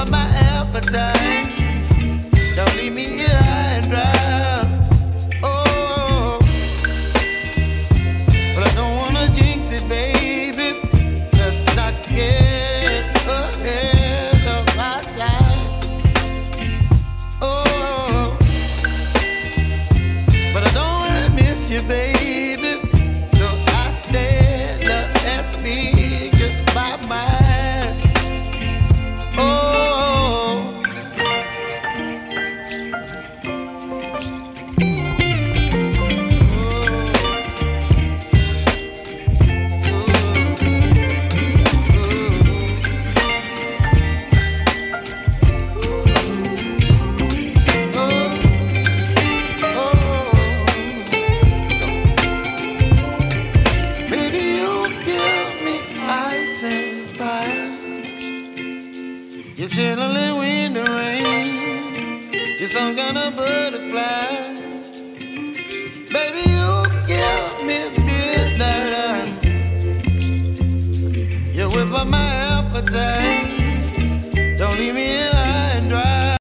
up my appetite. Don't leave me here high and dry. Oh, but I don't wanna jinx it, baby. Let's not get ahead of my time. Oh, but I don't wanna miss you, baby. So I stand up and speak just my mind. Oh. You're chilling when the rain. You're some kind of butterfly. Baby, you give me midnight. You whip up my appetite.